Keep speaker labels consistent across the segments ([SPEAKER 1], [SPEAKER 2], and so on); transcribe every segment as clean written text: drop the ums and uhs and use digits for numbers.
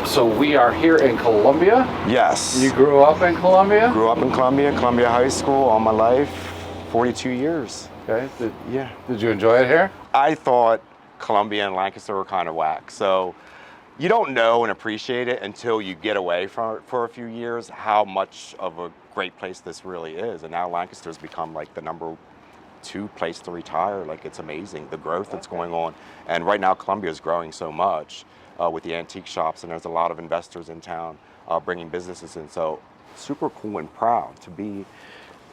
[SPEAKER 1] So we are here in Columbia?
[SPEAKER 2] Yes.
[SPEAKER 1] You grew up in Columbia?
[SPEAKER 2] Grew up in Columbia High School all my life, 42 years.
[SPEAKER 1] Okay.
[SPEAKER 2] Yeah.
[SPEAKER 1] Did you enjoy it here?
[SPEAKER 2] I thought Columbia and Lancaster were kind of whack. So you don't know and appreciate it until you get away from it for a few years, how much of a great place this really is. And now Lancaster's become like the #2 place to retire. Like, it's amazing, the growth that's going on. And right now Columbia is growing so much with the antique shops, and there's a lot of investors in town bringing businesses in. So super cool and proud to be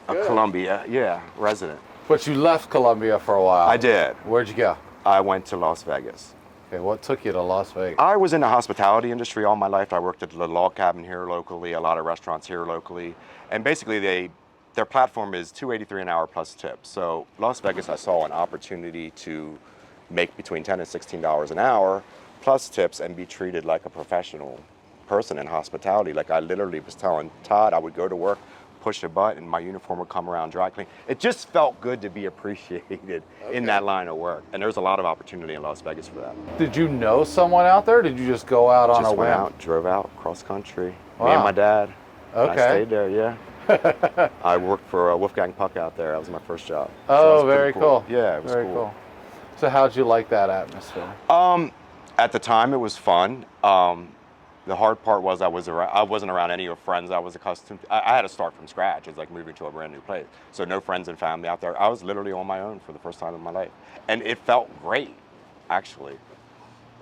[SPEAKER 2] a Columbia, resident.
[SPEAKER 1] But you left Columbia for a while.
[SPEAKER 2] I did.
[SPEAKER 1] Where'd you go?
[SPEAKER 2] I went to Las Vegas.
[SPEAKER 1] Okay, what took you to Las Vegas?
[SPEAKER 2] I was in the hospitality industry all my life. I worked at the log cabin here locally, a lot of restaurants here locally. And basically their platform is $2.83 an hour plus tips. So Las Vegas, I saw an opportunity to make between $10 and $16 an hour plus tips and be treated like a professional person in hospitality. Like, I literally was telling Todd I would go to work, push a button, my uniform would come around dry clean. It just felt good to be appreciated in that line of work. And there's a lot of opportunity in Las Vegas for that.
[SPEAKER 1] Did you know someone out there? Did you just go out on a whim?
[SPEAKER 2] Just went out, drove out cross country.
[SPEAKER 1] Wow.
[SPEAKER 2] Me and my dad.
[SPEAKER 1] Okay.
[SPEAKER 2] And I stayed there, yeah. I worked for Wolfgang Puck out there. That was my first job.
[SPEAKER 1] Oh,
[SPEAKER 2] So it was
[SPEAKER 1] very
[SPEAKER 2] pretty
[SPEAKER 1] cool.
[SPEAKER 2] Yeah, it was
[SPEAKER 1] very cool. So how'd you like that atmosphere?
[SPEAKER 2] At the time, it was fun. The hard part was I wasn't around any of the friends I was accustomed to. I had to start from scratch. It was like moving to a brand new place. So no friends and family out there. I was literally on my own for the first time in my life. And it felt great, actually.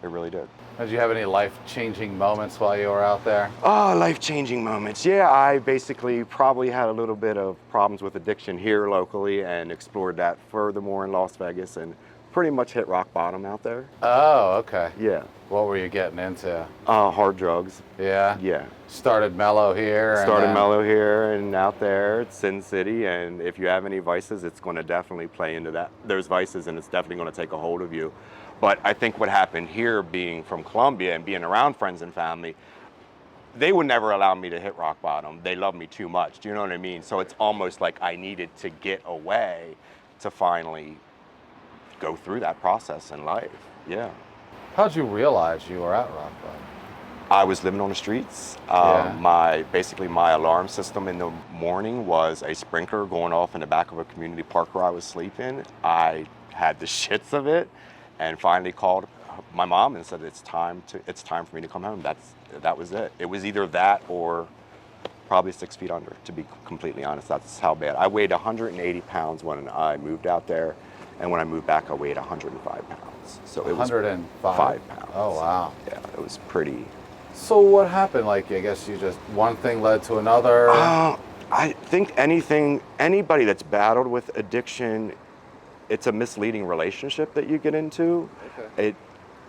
[SPEAKER 2] It really did.
[SPEAKER 1] Did you have any life-changing moments while you were out there?
[SPEAKER 2] Oh, life-changing moments. Yeah, I basically probably had a little bit of problems with addiction here locally and explored that furthermore in Las Vegas and pretty much hit rock bottom out there.
[SPEAKER 1] Oh, okay.
[SPEAKER 2] Yeah.
[SPEAKER 1] What were you getting into?
[SPEAKER 2] Hard drugs.
[SPEAKER 1] Yeah?
[SPEAKER 2] Yeah.
[SPEAKER 1] Started mellow here.
[SPEAKER 2] Started mellow here and out there. It's Sin City, and if you have any vices, it's going to definitely play into that. There's vices, and it's definitely going to take a hold of you. But I think what happened here, being from Columbia and being around friends and family, they would never allow me to hit rock bottom. They love me too much. Do you know what I mean? So it's almost like I needed to get away to finally go through that process in life. Yeah.
[SPEAKER 1] How'd you realize you were at rock bottom?
[SPEAKER 2] I was living on the streets. Basically my alarm system in the morning was a sprinkler going off in the back of a community park where I was sleeping. I had the shits of it and finally called my mom and said, it's time for me to come home. That was it. It was either that or probably 6 feet under, to be completely honest. That's how bad. I weighed 180 pounds when I moved out there. And when I moved back, I weighed 105 pounds. So it was
[SPEAKER 1] 105
[SPEAKER 2] pounds.
[SPEAKER 1] Oh, wow.
[SPEAKER 2] Yeah, it was pretty.
[SPEAKER 1] So what happened? Like, I guess you just, one thing led to another?
[SPEAKER 2] I think anybody that's battled with addiction, it's a misleading relationship that you get into. Okay.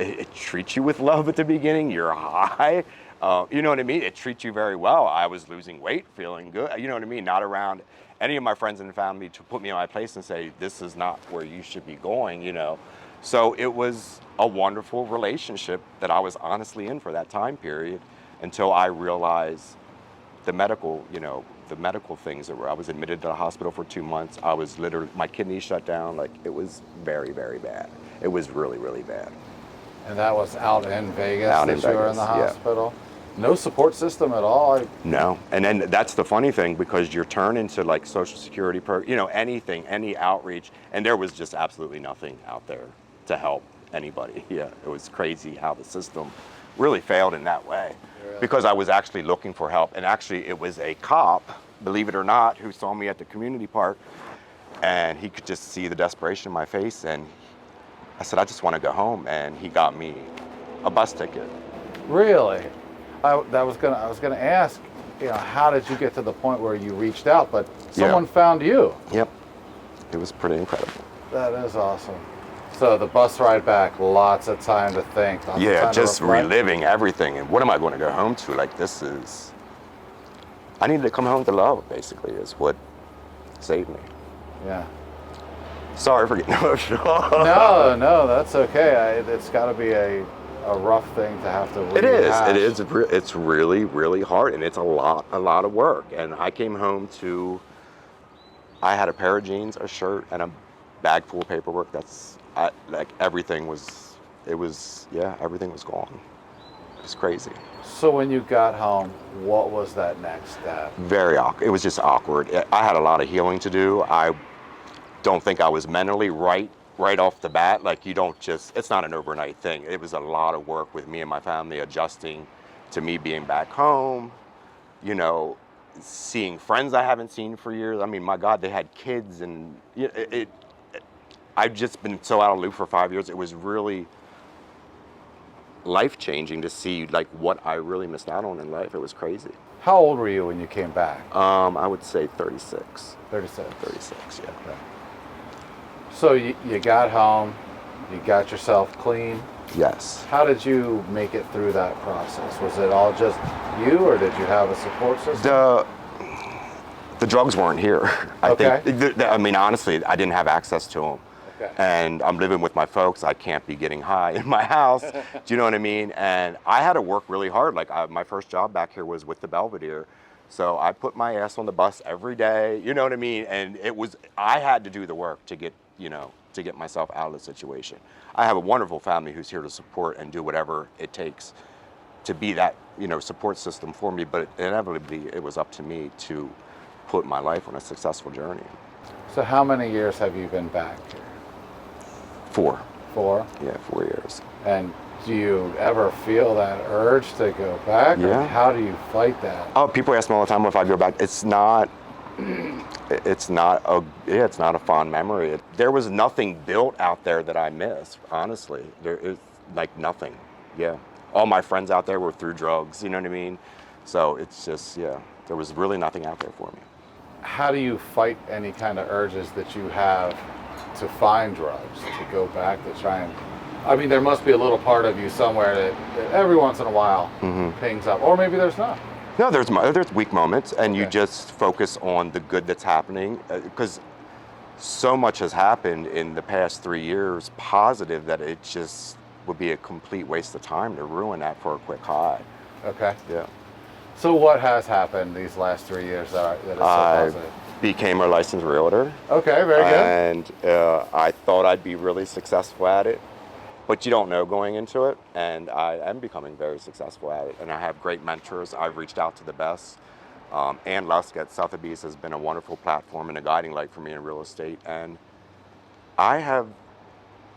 [SPEAKER 2] It treats you with love at the beginning. You're high. You know what I mean? It treats you very well. I was losing weight, feeling good. You know what I mean? Not around any of my friends and family to put me in my place and say, this is not where you should be going, you know. So it was a wonderful relationship that I was honestly in for that time period until I realized the medical things that were. I was admitted to the hospital for 2 months. I was literally, my kidneys shut down. Like, it was very, very bad. It was really, really bad.
[SPEAKER 1] And that was out in Vegas
[SPEAKER 2] You were in
[SPEAKER 1] the hospital? Yeah. No support system at all?
[SPEAKER 2] No, and then that's the funny thing, because you're turned into like Social Security, anything, any outreach, and there was just absolutely nothing out there to help anybody. Yeah, it was crazy how the system really failed in that way. Really? Because I was actually looking for help, and actually it was a cop, believe it or not, who saw me at the community park, and he could just see the desperation in my face, and I said, I just want to go home, and he got me a bus ticket.
[SPEAKER 1] Really? I was gonna ask, how did you get to the point where you reached out, but someone found you?
[SPEAKER 2] Yep. It was pretty incredible.
[SPEAKER 1] That is awesome. So the bus ride back, lots of time to think.
[SPEAKER 2] Yeah, just reliving everything. And what am I going to go home to? Like, I needed to come home to love, basically, is what saved me.
[SPEAKER 1] Yeah.
[SPEAKER 2] Sorry for getting emotional.
[SPEAKER 1] No, that's okay. It's got to be a rough thing to have to rehash.
[SPEAKER 2] It is. It's really, really hard, and it's a lot of work. And I came home I had a pair of jeans, a shirt, and a bag full of paperwork. Everything was gone. was crazy.
[SPEAKER 1] So when you got home, what was that next step?
[SPEAKER 2] Very awkward. It was just awkward. I had a lot of healing to do. I don't think I was mentally right off the bat. Like, you don't just, it's not an overnight thing. It was a lot of work with me and my family adjusting to me being back home, you know, seeing friends I haven't seen for years. I mean, my God, they had kids, and I've just been so out of the loop for 5 years. It was really life-changing to see like what I really missed out on in life. It was crazy.
[SPEAKER 1] How old were you when you came back?
[SPEAKER 2] I would say 36.
[SPEAKER 1] 36.
[SPEAKER 2] 36, yeah.
[SPEAKER 1] Okay. So you got home, you got yourself clean.
[SPEAKER 2] Yes.
[SPEAKER 1] How did you make it through that process? Was it all just you, or did you have a support system?
[SPEAKER 2] The drugs weren't here. I
[SPEAKER 1] Okay.
[SPEAKER 2] think. I mean, honestly, I didn't have access to them.
[SPEAKER 1] Okay.
[SPEAKER 2] And I'm living with my folks. I can't be getting high in my house. Do you know what I mean? And I had to work really hard. Like, my first job back here was with the Belvedere. So I put my ass on the bus every day. You know what I mean? And I had to do the work to get myself out of the situation. I have a wonderful family who's here to support and do whatever it takes to be that, support system for me. But inevitably, it was up to me to put my life on a successful journey.
[SPEAKER 1] So how many years have you been back here?
[SPEAKER 2] 4.
[SPEAKER 1] 4?
[SPEAKER 2] Yeah, 4 years.
[SPEAKER 1] And do you ever feel that urge to go back?
[SPEAKER 2] Yeah.
[SPEAKER 1] Or how do you fight that?
[SPEAKER 2] Oh, people ask me all the time if I go back. It's not a fond memory. There was nothing built out there that I miss, honestly. There is like nothing. Yeah. All my friends out there were through drugs, you know what I mean? So it's just, there was really nothing out there for me.
[SPEAKER 1] How do you fight any kind of urges that you have to find drugs, to go back, to try and, I mean, there must be a little part of you somewhere that every once in a while pings up, or maybe there's not.
[SPEAKER 2] No, there's weak moments, and you
[SPEAKER 1] Okay.
[SPEAKER 2] just focus on the good that's happening, because so much has happened in the past 3 years, positive, that it just would be a complete waste of time to ruin that for a quick high.
[SPEAKER 1] Okay.
[SPEAKER 2] Yeah.
[SPEAKER 1] So what has happened these last 3 years that is so
[SPEAKER 2] I
[SPEAKER 1] positive?
[SPEAKER 2] became a licensed realtor.
[SPEAKER 1] Okay, very good.
[SPEAKER 2] And I thought I'd be really successful at it, but you don't know going into it. And I am becoming very successful at it. And I have great mentors. I've reached out to the best. Ann Lusk at Sotheby's has been a wonderful platform and a guiding light for me in real estate. And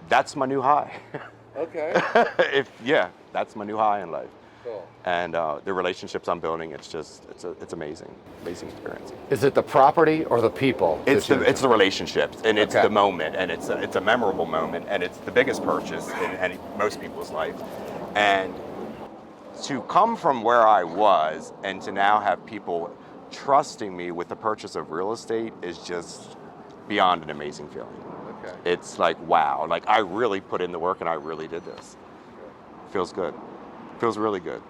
[SPEAKER 2] that's my new high.
[SPEAKER 1] Okay.
[SPEAKER 2] That's my new high in life.
[SPEAKER 1] Cool.
[SPEAKER 2] And the relationships I'm building, it's amazing experience.
[SPEAKER 1] Is it the property or the people?
[SPEAKER 2] It's the relationships, and it's
[SPEAKER 1] Okay.
[SPEAKER 2] the moment, and it's a memorable moment, and it's the biggest purchase in most people's life. And to come from where I was and to now have people trusting me with the purchase of real estate is just beyond an amazing feeling.
[SPEAKER 1] Okay.
[SPEAKER 2] It's like, wow, like I really put in the work and I really did this. Feels good. Feels really good.